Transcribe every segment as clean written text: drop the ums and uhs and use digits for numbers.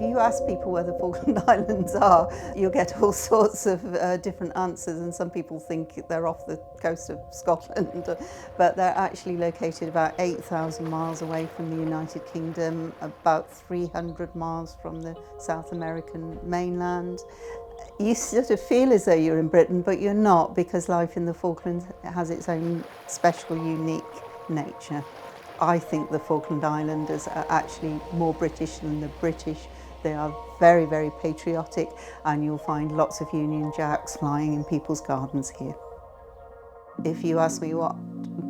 If you ask people where the Falkland Islands are, you'll get all sorts of different answers, and some people think they're off the coast of Scotland, but they're actually located about 8,000 miles away from the United Kingdom, about 300 miles from the South American mainland. You sort of feel as though you're in Britain, but you're not, because life in the Falklands has its own special, unique nature. I think the Falkland Islanders are actually more British than the British. They are very, very patriotic, and you'll find lots of Union Jacks flying in people's gardens here. If you ask me what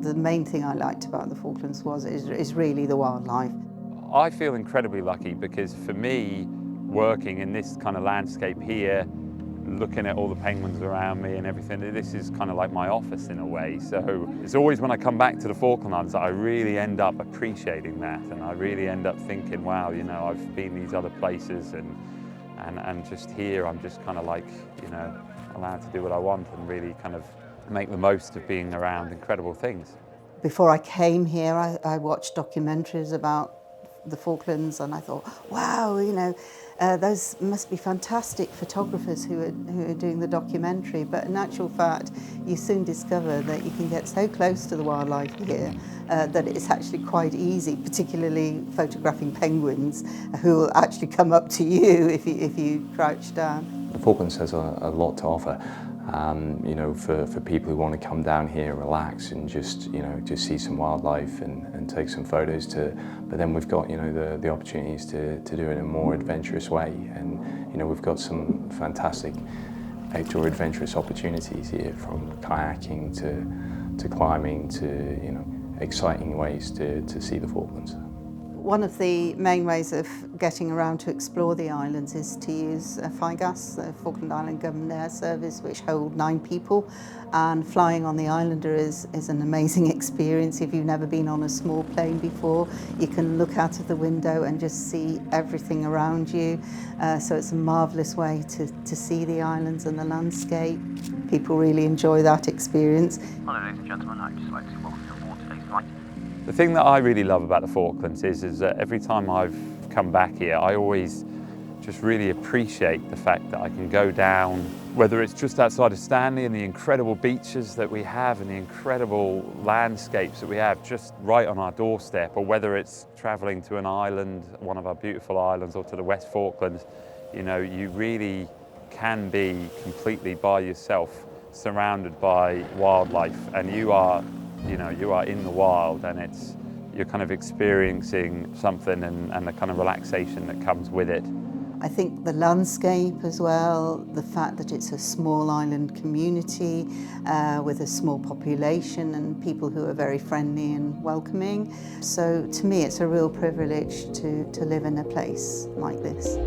the main thing I liked about the Falklands is really the wildlife. I feel incredibly lucky because for me, working in this kind of landscape here, looking at all the penguins around me and everything, this is kind of like my office in a way. So it's always when I come back to the Falkland Islands that I really end up appreciating that, and I really end up thinking, wow, you know, I've been these other places and just here I'm just kind of like, you know, allowed to do what I want and really kind of make the most of being around incredible things. Before I came here, I watched documentaries about the Falklands, and I thought, wow, you know, those must be fantastic photographers who are doing the documentary. But in actual fact, you soon discover that you can get so close to the wildlife here that it's actually quite easy, particularly photographing penguins, who will actually come up to you if you crouch down. The Falklands has a lot to offer. You know, for people who want to come down here, relax and just, you know, just see some wildlife and take some photos but then we've got, you know, the opportunities to do it in a more adventurous way, and, you know, we've got some fantastic outdoor adventurous opportunities here, from kayaking to climbing to, you know, exciting ways to see the Falklands. One of the main ways of getting around to explore the islands is to use FIGAS, the Falkland Island Government Air Service, which hold 9 people. And flying on the Islander is an amazing experience. If you've never been on a small plane before, you can look out of the window and just see everything around you. So it's a marvellous way to see the islands and the landscape. People really enjoy that experience. Hello ladies and gentlemen, I'd just like to welcome you aboard today's flight. The thing that I really love about the Falklands is that every time I've come back here, I always just really appreciate the fact that I can go down, whether it's just outside of Stanley and the incredible beaches that we have and the incredible landscapes that we have just right on our doorstep, or whether it's travelling to an island, one of our beautiful islands, or to the West Falklands. You know, you really can be completely by yourself, surrounded by wildlife, and you are in the wild, and you're kind of experiencing something and the kind of relaxation that comes with it. I think the landscape as well, the fact that it's a small island community with a small population and people who are very friendly and welcoming. So to me it's a real privilege to live in a place like this.